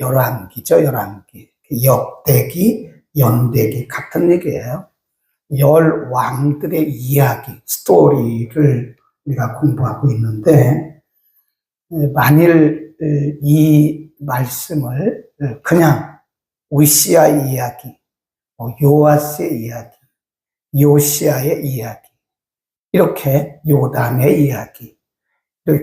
열왕기죠, 열왕기. 역대기, 연대기 같은 얘기예요. 열 왕들의 이야기, 스토리를 우리가 공부하고 있는데, 만일 이 말씀을 그냥 우시아의 이야기, 요아스의 이야기, 요시아의 이야기, 이렇게 요담의 이야기,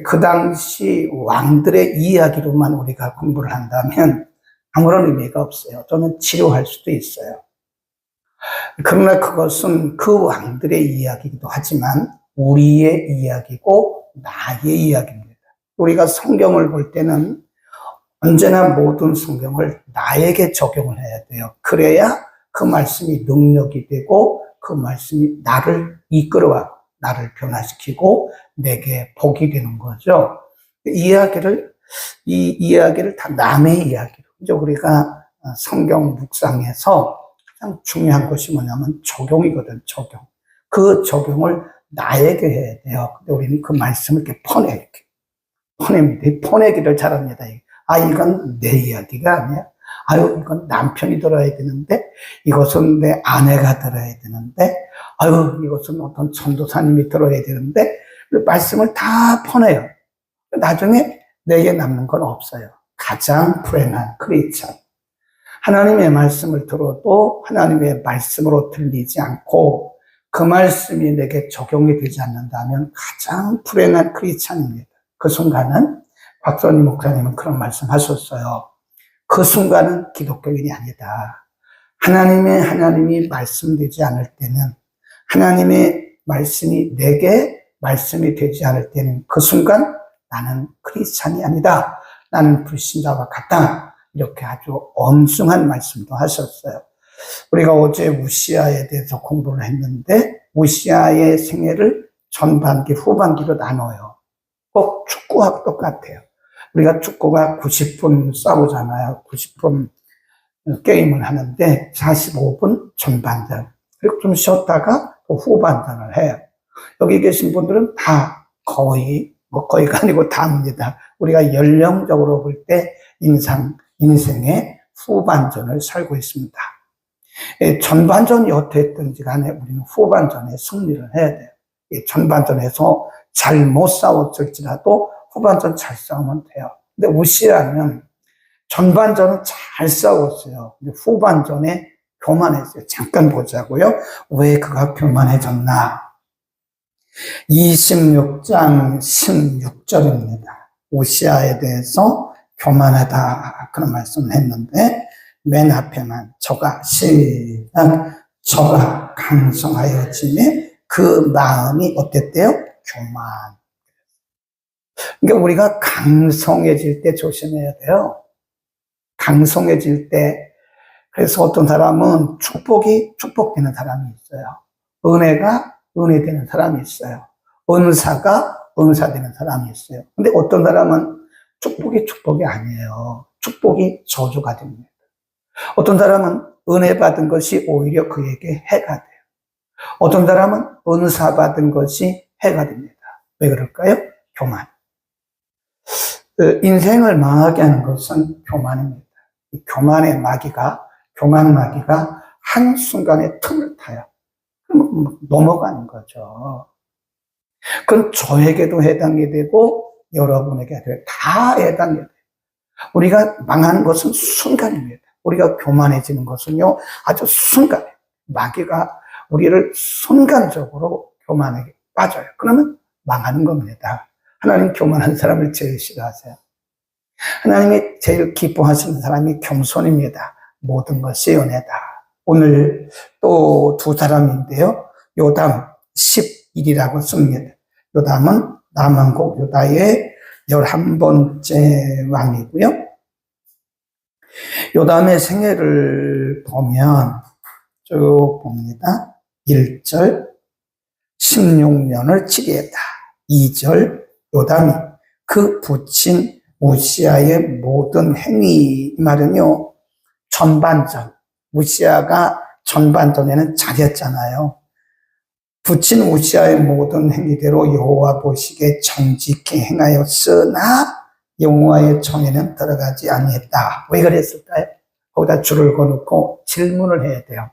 그 당시 왕들의 이야기로만 우리가 공부를 한다면 아무런 의미가 없어요. 또는 치료할 수도 있어요. 그러나 그것은 그 왕들의 이야기이기도 하지만 우리의 이야기고 나의 이야기입니다. 우리가 성경을 볼 때는 언제나 모든 성경을 나에게 적용을 해야 돼요. 그래야 그 말씀이 능력이 되고 그 말씀이 나를 이끌어가고 나를 변화시키고 내게 복이 되는 거죠. 이 이야기를 다 남의 이야기로. 이제 우리가 성경 묵상에서 가장 중요한 것이 뭐냐면 적용이거든, 적용. 그 적용을 나에게 해야 돼요. 근데 우리는 그 말씀을 이렇게 퍼냅니다. 퍼내기를 잘합니다. 이건 내 이야기가 아니야. 이건 남편이 들어야 되는데, 이것은 내 아내가 들어야 되는데, 이것은 어떤 전도사님이 들어야 되는데, 말씀을 다 퍼내요. 나중에 내게 남는 건 없어요. 가장 불행한 크리스찬. 하나님의 말씀을 들어도 하나님의 말씀으로 들리지 않고 그 말씀이 내게 적용이 되지 않는다면 가장 불행한 크리스찬입니다. 그 순간은 박선희 목사님은 그런 말씀 하셨어요. 그 순간은 기독교인이 아니다. 하나님이 말씀되지 않을 때는, 하나님의 말씀이 내게 말씀이 되지 않을 때는 그 순간 나는 크리스찬이 아니다. 나는 불신자와 같다. 이렇게 아주 엄중한 말씀도 하셨어요. 우리가 어제 우시아에 대해서 공부를 했는데 우시아의 생애를 전반기, 후반기로 나눠요. 꼭 축구하고 똑같아요. 우리가 축구가 90분 싸우잖아요. 90분 게임을 하는데 45분 전반전, 그리고 좀 쉬었다가 또 후반전을 해요. 여기 계신 분들은 다 거의가 아니고 다입니다. 우리가 연령적으로 볼 때 인생의 후반전을 살고 있습니다. 전반전이 어땠든지 간에 우리는 후반전에 승리를 해야 돼요. 전반전에서 잘 못 싸웠을지라도 후반전 잘 싸우면 돼요. 근데 우시아는 전반전은 잘 싸웠어요. 근데 후반전에 교만했어요. 잠깐 보자고요. 왜 그가 교만해졌나? 26장 16절입니다. 우시아에 대해서 교만하다 그런 말씀을 했는데 맨 앞에만 저가 강성하여지매 그 마음이 어땠대요? 교만. 그러니까 우리가 강성해질 때 조심해야 돼요. 강성해질 때. 그래서 어떤 사람은 축복되는 사람이 있어요. 은혜가 은혜되는 사람이 있어요. 은사가 은사되는 사람이 있어요. 근데 어떤 사람은 축복이 아니에요. 축복이 저주가 됩니다. 어떤 사람은 은혜 받은 것이 오히려 그에게 해가 돼요. 어떤 사람은 은사 받은 것이 해가 됩니다. 왜 그럴까요? 교만. 인생을 망하게 하는 것은 교만입니다. 이 교만 마귀가 한순간에 틈을 타요. 그럼 넘어가는 거죠. 그건 저에게도 해당이 되고 여러분에게도 다 해당이 돼요. 우리가 망하는 것은 순간입니다. 우리가 교만해지는 것은요, 아주 순간에 마귀가 우리를 순간적으로 교만에게 빠져요. 그러면 망하는 겁니다. 하나님 교만한 사람을 제일 싫어하세요. 하나님이 제일 기뻐하시는 사람이 겸손입니다. 모든 것이 은혜다. 오늘 또 두 사람인데요. 요담 11이라고 씁니다. 요담은 남왕국 유다의 11번째 왕이고요. 요담의 생애를 보면 쭉 봅니다. 1절 16년을 치리했다. 2절 요담이 그 부친 우시아의 모든 행위, 이 말은요, 전반전, 우시아가 전반전에는 잘했잖아요. 부친 우시아의 모든 행위대로 여호와 보시기에 정직히 행하였으나 여호와의 정에는 들어가지 아니했다. 왜 그랬을까요? 거기다 줄을 거놓고 질문을 해야 돼요.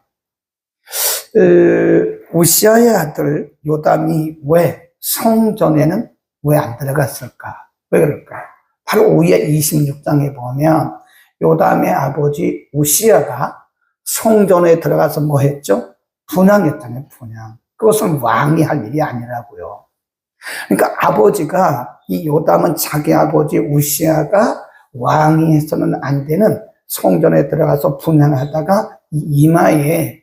우시아의 아들 요담이 왜 성전에는 왜 안 들어갔을까? 왜 그럴까요? 바로 오히려 26장에 보면 요담의 아버지 우시아가 성전에 들어가서 뭐 했죠? 분향했잖아요, 분향. 그것은 왕이 할 일이 아니라고요. 그러니까 아버지가, 이 요담은 자기 아버지 우시아가 왕이 해서는 안 되는 성전에 들어가서 분향하다가 이마에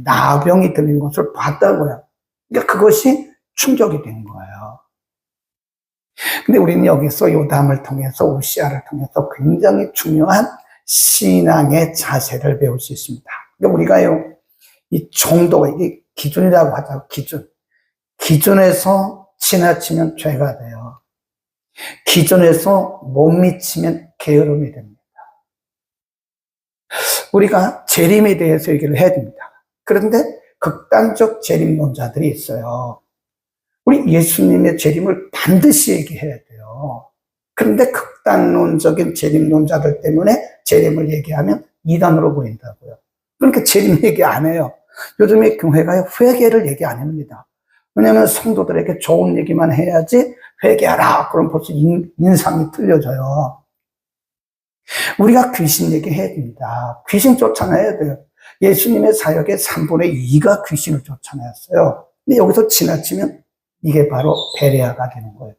나병이 들린 것을 봤다고요. 그러니까 그것이 충격이 된 거예요. 근데 우리는 여기서 요담을 통해서, 우시아를 통해서 굉장히 중요한 신앙의 자세를 배울 수 있습니다. 그러니까 우리가요, 이 정도가, 이게 기준이라고 하자고, 기준. 기준에서 지나치면 죄가 돼요. 기준에서 못 미치면 게으름이 됩니다. 우리가 재림에 대해서 얘기를 해야 됩니다. 그런데 극단적 재림론자들이 있어요. 우리 예수님의 재림을 반드시 얘기해야 돼요. 그런데 극단론적인 재림론자들 때문에 재림을 얘기하면 이단으로 보인다고요. 그러니까 재림 얘기 안 해요. 요즘에 교회가 회개를 얘기 안 합니다. 왜냐하면 성도들에게 좋은 얘기만 해야지 회개하라. 그럼 벌써 인상이 틀려져요. 우리가 귀신 얘기해야 됩니다. 귀신 쫓아내야 돼요. 예수님의 사역의 3분의 2가 귀신을 쫓아냈어요. 근데 여기서 지나치면 이게 바로 베레아가 되는 거예요.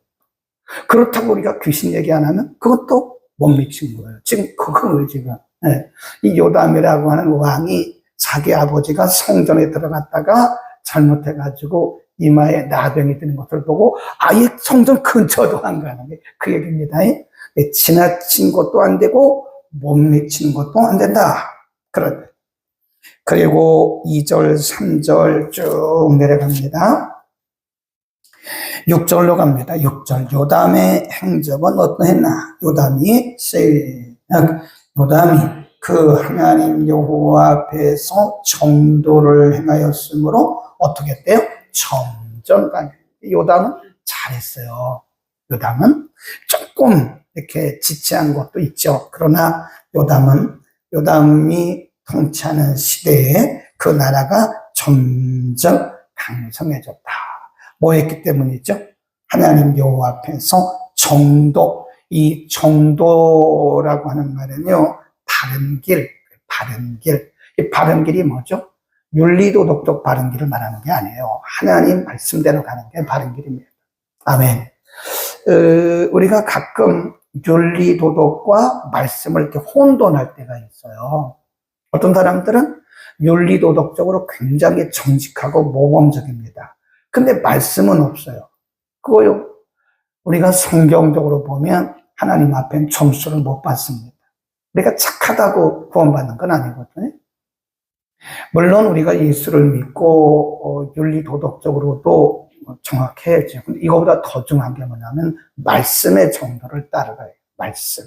그렇다고 우리가 귀신 얘기 안 하면 그것도 못 미친 거예요. 지금 그거예요, 지금. 네. 이 요담이라고 하는 왕이 자기 아버지가 성전에 들어갔다가 잘못해가지고 이마에 나병이 드는 것을 보고 아예 성전 근처도 안 가는 게 그 얘기입니다. 지나친 것도 안 되고 못 미치는 것도 안 된다. 그리고 2절, 3절 쭉 내려갑니다. 6절로 갑니다. 6절. 요담의 행적은 어떠했나? 요담이 그 하나님 여호와 앞에서 정도를 행하였으므로 어떻게 했대요? 점점 요담은 잘했어요. 요담은 조금 이렇게 지체한 것도 있죠. 그러나 요담이 통치하는 시대에 그 나라가 점점 강성해졌다. 뭐 했기 때문이죠? 하나님 여호와 앞에서 정도, 이 정도라고 하는 말은요, 바른 길. 이 바른 길이 뭐죠? 윤리도덕적 바른 길을 말하는 게 아니에요. 하나님 말씀대로 가는 게 바른 길입니다. 아멘. 우리가 가끔 윤리도덕과 말씀을 이렇게 혼돈할 때가 있어요. 어떤 사람들은 윤리도덕적으로 굉장히 정직하고 모범적입니다. 근데 말씀은 없어요. 그거요. 우리가 성경적으로 보면 하나님 앞엔 점수를 못 받습니다. 우리가 착하다고 구원받는 건 아니거든요. 물론 우리가 예수를 믿고 윤리도덕적으로도 정확해야죠. 근데 이거보다 더 중요한 게 뭐냐면 말씀의 정도를 따라가요. 말씀.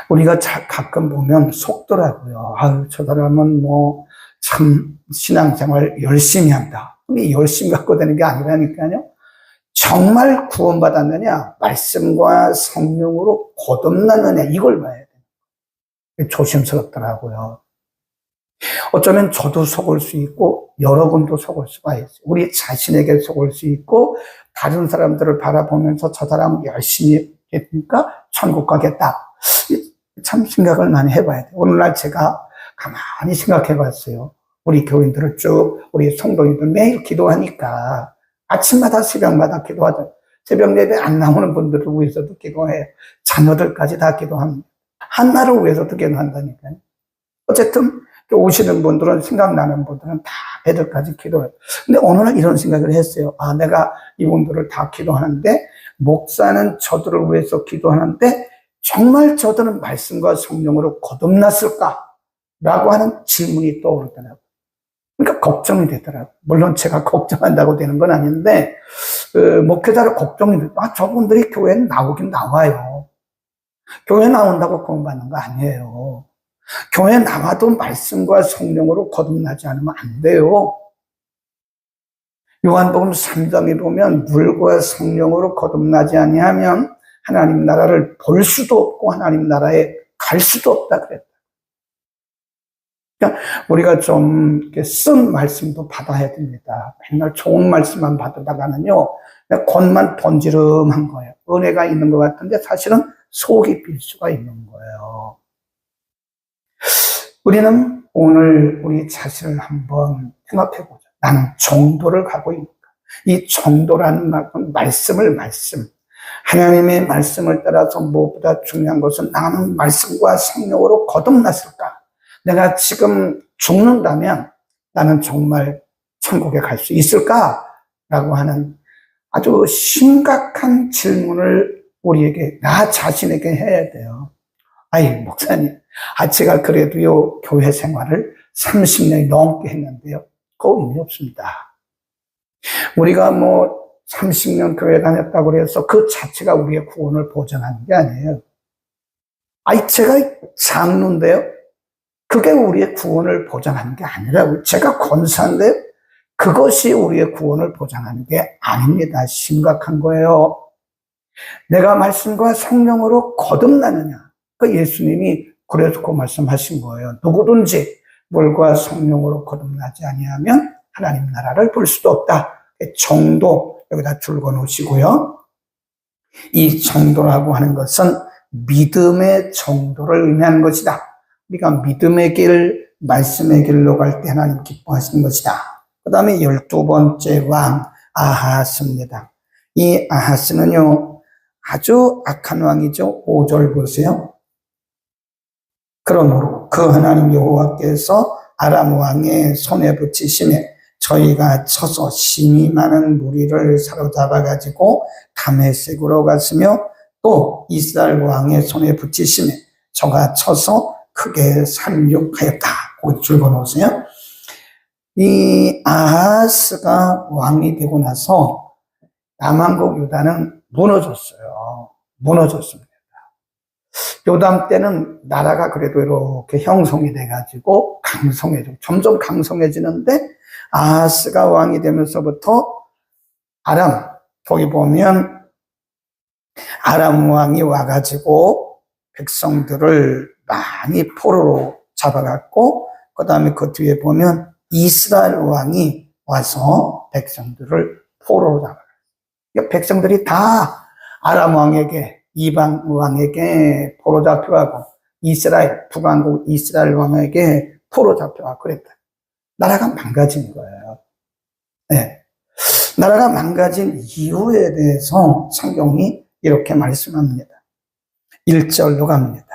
우리가 가끔 보면 속더라고요. 아유, 저 사람은 뭐 참 신앙생활 열심히 한다. 이 열심히 갖고 되는 게 아니라니까요. 정말 구원받았느냐, 말씀과 성령으로 거듭났느냐, 이걸 봐야 돼요. 조심스럽더라고요. 어쩌면 저도 속을 수 있고 여러분도 속을 수가 있어요. 우리 자신에게 속을 수 있고 다른 사람들을 바라보면서 저 사람 열심히 했으니까 천국 가겠다. 참 생각을 많이 해봐야 돼요. 오늘날 제가 가만히 생각해 봤어요. 우리 교인들을 쭉, 우리 성도님들 매일 기도하니까 아침마다 새벽마다 기도하죠. 새벽 예배 안 나오는 분들을 위해서도 기도해요. 자녀들까지 다 기도합니다. 한나를 위해서도 기도한다니까요. 어쨌든 오시는 분들은, 생각나는 분들은 다 애들까지 기도해요. 근데 어느 날 이런 생각을 했어요. 아, 내가 이분들을 다 기도하는데 목사는 저들을 위해서 기도하는데 정말 저들은 말씀과 성령으로 거듭났을까? 라고 하는 질문이 떠오르더라고요. 그러니까 걱정이 되더라고요. 물론 제가 걱정한다고 되는 건 아닌데 목회자를 걱정이 돼요. 아, 저분들이 교회에 나오긴 나와요. 교회 나온다고 구원받는 거 아니에요. 교회 나와도 말씀과 성령으로 거듭나지 않으면 안 돼요. 요한복음 3장에 보면 물과 성령으로 거듭나지 아니하면 하나님 나라를 볼 수도 없고 하나님 나라에 갈 수도 없다 그랬다. 그러니까 우리가 좀 이렇게 쓴 말씀도 받아야 됩니다. 맨날 좋은 말씀만 받다가는요, 겉만 번지름한 거예요. 은혜가 있는 것 같은데 사실은 속이 빌 수가 있는 거예요. 우리는 오늘 우리 자신을 한번 생각해 보죠. 나는 정도를 가고 있는가? 이 정도라는 말씀. 하나님의 말씀을 따라서 무엇보다 중요한 것은 나는 말씀과 성령으로 거듭났을까? 내가 지금 죽는다면 나는 정말 천국에 갈 수 있을까? 라고 하는 아주 심각한 질문을 우리에게, 나 자신에게 해야 돼요. 아이, 목사님. 제가 그래도요, 교회 생활을 30년이 넘게 했는데요. 그거 의미 없습니다. 우리가 30년 교회 다녔다고 해서 그 자체가 우리의 구원을 보장하는 게 아니에요. 제가 장로인데요. 그게 우리의 구원을 보장하는 게 아니라고요. 제가 권사인데요. 그것이 우리의 구원을 보장하는 게 아닙니다. 심각한 거예요. 내가 말씀과 성령으로 거듭나느냐. 그 예수님이 그래서 그 말씀하신 거예요. 누구든지 물과 성령으로 거듭나지 아니하면 하나님 나라를 볼 수도 없다. 정도 여기다 줄거 놓으시고요. 이 정도라고 하는 것은 믿음의 정도를 의미하는 것이다. 우리가 믿음의 길, 말씀의 길로 갈 때 하나님 기뻐하시는 것이다. 그 다음에 12번째 왕 아하스입니다. 이 아하스는요, 아주 악한 왕이죠. 5절 보세요. 그러므로 그 하나님 여호와께서 아람 왕의 손에 붙이심에 저희가 쳐서 심히 많은 무리를 사로잡아 가지고 다메섹으로 갔으며 또 이스라엘 왕의 손에 붙이심에 저가 쳐서 크게 살육하였다. 곧 적어놓으세요. 이 아하스가 왕이 되고 나서 남한국 유다는 무너졌습니다. 요담 때는 나라가 그래도 이렇게 형성이 돼가지고 점점 강성해지는데 아하스가 왕이 되면서부터 거기 보면 아람 왕이 와가지고 백성들을 많이 포로로 잡아갔고, 그 다음에 그 뒤에 보면 이스라엘 왕이 와서 백성들을 포로로 잡아갔어요. 백성들이 다 아람 왕에게, 이방 왕에게 포로 잡혀가고, 북왕국 이스라엘 왕에게 포로 잡혀가고 그랬다. 나라가 망가진 거예요. 네. 나라가 망가진 이유에 대해서 성경이 이렇게 말씀합니다. 1절로 갑니다.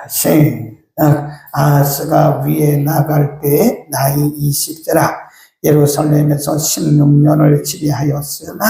아하스가 위에 나갈 때에 나이 20세라 예루살렘에서 16년을 지배하였으나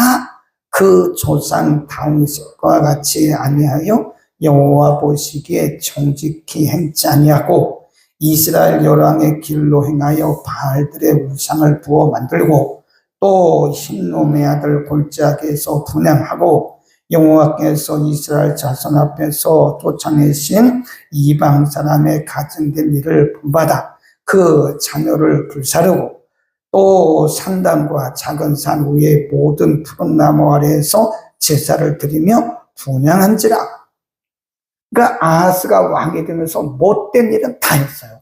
그 조상 다윗과 같이 아니하여 여호와 보시기에 정직히 행치 아니하고 이스라엘 열왕의 길로 행하여 바알들의 우상을 부어 만들고 또 흰놈의 아들 골짜기에서 분향하고 여호와께서 이스라엘 자손 앞에서 쫓아내신 이방 사람의 가증된 일을 본받아 그 자녀를 불사르고 또 산단과 작은 산 위에 모든 푸른 나무 아래에서 제사를 드리며 분향한지라. 그러니까 아하스가 왕이 되면서 못된 일은 다 했어요.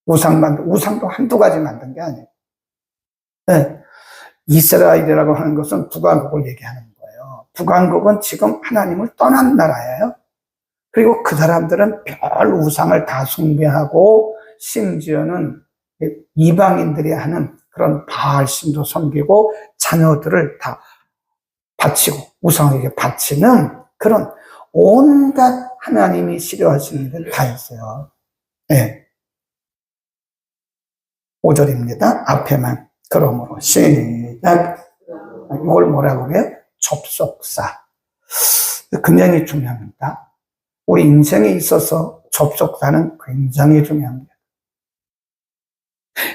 우상도 한두 가지 만든 게 아니에요. 네. 이스라엘이라고 하는 것은 북왕국을 얘기하는 거예요. 북왕국은 지금 하나님을 떠난 나라예요. 그리고 그 사람들은 별 우상을 다 숭배하고 심지어는 이방인들이 하는 그런 바알신도 섬기고 자녀들을 다 바치고 우상에게 바치는 그런 온갖 하나님이 싫어하시는 일을 다 했어요. 네. 5절입니다. 앞에만. 그러므로 시작. 이걸 뭐라고 그래요? 접속사. 굉장히 중요합니다. 우리 인생에 있어서 접속사는 굉장히 중요합니다.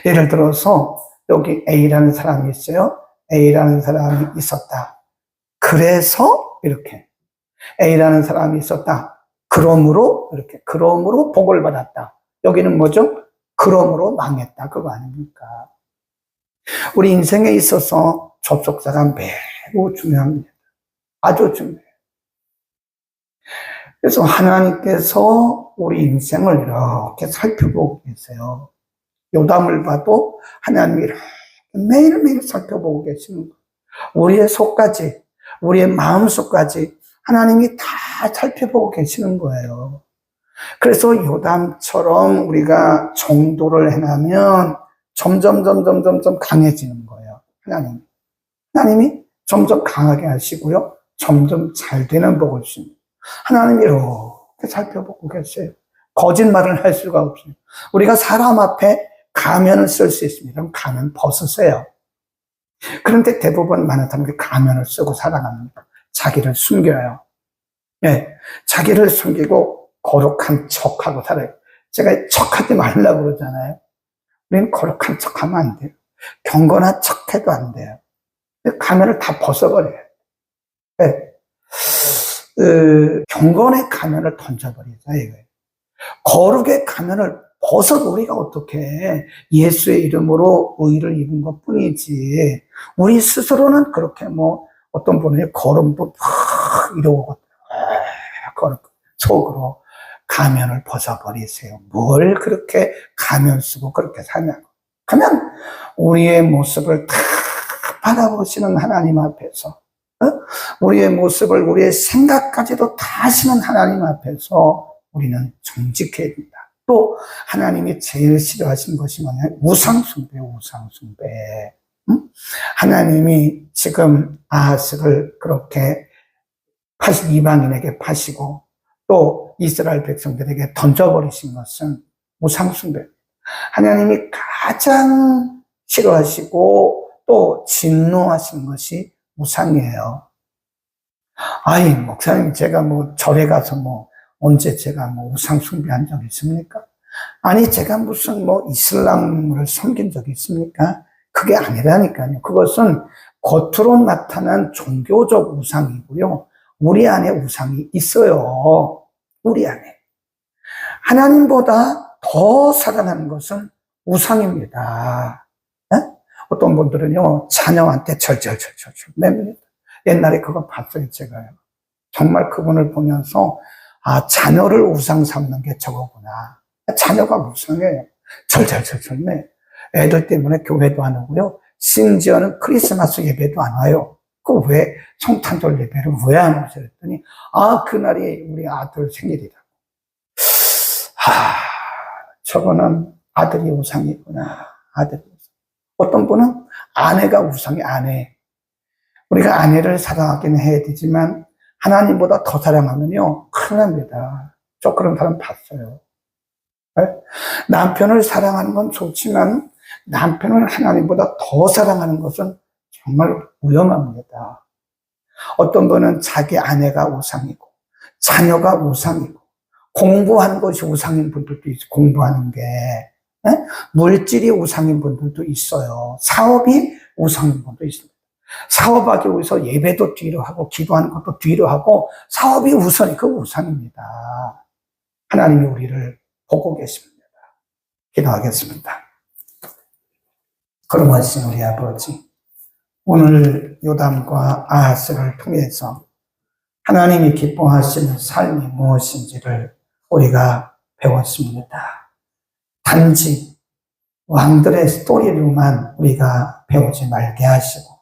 예를 들어서 여기 A라는 사람이 있어요. A라는 사람이 있었다. 그래서 이렇게 A라는 사람이 있었다. 그러므로 이렇게 그러므로 복을 받았다. 여기는 뭐죠? 그러므로 망했다. 그거 아닙니까? 우리 인생에 있어서 접속사가 매우 중요합니다. 아주 중요해요. 그래서 하나님께서 우리 인생을 이렇게 살펴보고 계세요. 요담을 봐도 하나님이 이렇게 매일매일 살펴보고 계시는 거예요. 우리의 속까지, 우리의 마음속까지 하나님이 다 살펴보고 계시는 거예요. 그래서 요담처럼 우리가 정도를 해나면 점점 강해지는 거예요. 하나님이 점점 강하게 하시고요. 점점 잘 되는 복을 주십니다. 하나님이 이렇게 살펴보고 계세요. 거짓말을 할 수가 없어요. 우리가 사람 앞에 가면을 쓸 수 있습니다. 그럼 가면 벗으세요. 그런데 대부분 많은 사람들이 가면을 쓰고 살아갑니다. 자기를 숨겨요. 네, 자기를 숨기고 거룩한 척하고 살아요. 제가 척하지 말라고 그러잖아요. 우리는 거룩한 척하면 안 돼요. 경건한 척해도 안 돼요. 가면을 다 벗어버려요. 네. 경건의 가면을 던져버리자 이거예요. 거룩의 가면을 벗어 우리가 어떻게 예수의 이름으로 의를 입은 것 뿐이지. 우리 스스로는 그렇게 어떤 분이 걸음도 막 이러고 속으로 가면을 벗어버리세요. 뭘 그렇게 가면 쓰고 그렇게 사냐고. 하면 우리의 모습을 다 바라보시는 하나님 앞에서, 우리의 모습을, 우리의 생각까지도 다 아시는 하나님 앞에서 우리는 정직해야 된다. 또 하나님이 제일 싫어하신 것이 뭐냐? 우상숭배. 하나님이 지금 아하스를 그렇게 이방인에게 파시고 또 이스라엘 백성들에게 던져버리신 것은 우상숭배. 하나님이 가장 싫어하시고 또 진노하신 것이 우상이에요. 아이, 목사님, 제가 절에 가서 언제 제가 우상 숭배한 적이 있습니까? 아니, 제가 무슨 이슬람을 섬긴 적이 있습니까? 그게 아니라니까요. 그것은 겉으로 나타난 종교적 우상이고요. 우리 안에 우상이 있어요. 우리 안에. 하나님보다 더 사랑하는 것은 우상입니다. 네? 어떤 분들은요, 자녀한테 절절절절 맵니다. 옛날에 그거 봤어요, 제가요. 정말 그분을 보면서 자녀를 우상 삼는 게 저거구나. 자녀가 우상이에요. 절절절절 매. 애들 때문에 교회도 안 오고요. 심지어는 크리스마스 예배도 안 와요. 그 왜 성탄절 예배를 왜 안 오세요? 했더니 그날이 우리 아들 생일이라고. 저거는 아들이 우상이구나. 아들이 우상. 어떤 분은 아내가 우상이 아내. 우리가 아내를 사랑하기는 해야 되지만 하나님보다 더 사랑하면요 큰일 납니다. 저 그런 사람 봤어요. 네? 남편을 사랑하는 건 좋지만 남편을 하나님보다 더 사랑하는 것은 정말 위험합니다. 어떤 분은 자기 아내가 우상이고 자녀가 우상이고 공부하는 것이 우상인 분들도 있어요. 공부하는 게. 네? 물질이 우상인 분들도 있어요. 사업이 우상인 분도 있습니다. 사업하기 위해서 예배도 뒤로 하고 기도하는 것도 뒤로 하고 사업이 우선이 그 우상입니다. 하나님이 우리를 보고 계십니다. 기도하겠습니다. 그러하신 우리 아버지, 오늘 요담과 아하스를 통해서 하나님이 기뻐하시는 삶이 무엇인지를 우리가 배웠습니다. 단지 왕들의 스토리로만 우리가 배우지 말게 하시고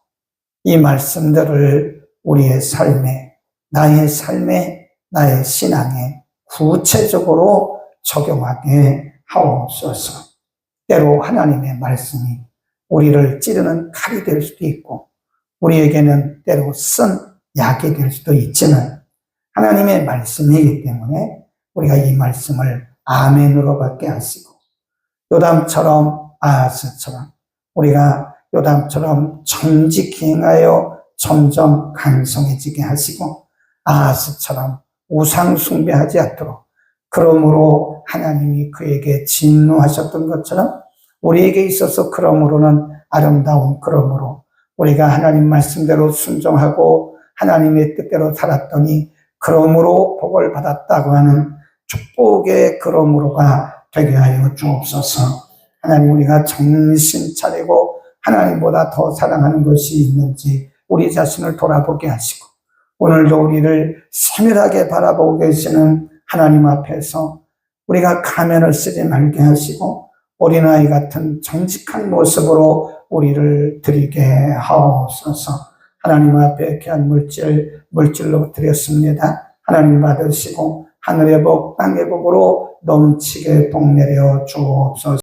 이 말씀들을 우리의 삶에, 나의 삶에, 나의 신앙에 구체적으로 적용하게 하옵소서. 때로 하나님의 말씀이 우리를 찌르는 칼이 될 수도 있고 우리에게는 때로 쓴 약이 될 수도 있지만 하나님의 말씀이기 때문에 우리가 이 말씀을 아멘으로 받게 하시고 요담처럼 아하스처럼 우리가 요담처럼 정직히 행하여 점점 강성해지게 하시고 아하스처럼 우상 숭배하지 않도록 그러므로 하나님이 그에게 진노하셨던 것처럼 우리에게 있어서 그러므로는 아름다운 그러므로 우리가 하나님 말씀대로 순종하고 하나님의 뜻대로 살았더니 그러므로 복을 받았다고 하는 축복의 그러므로가 되게 하여 주옵소서. 하나님 우리가 정신 차리고 하나님보다 더 사랑하는 것이 있는지 우리 자신을 돌아보게 하시고 오늘도 우리를 세밀하게 바라보고 계시는 하나님 앞에서 우리가 가면을 쓰지 말게 하시고 어린아이 같은 정직한 모습으로 우리를 드리게 하옵소서. 하나님 앞에 귀한 물질로 드렸습니다. 하나님 받으시고 하늘의 복 땅의 복으로 넘치게 복 내려 주옵소서.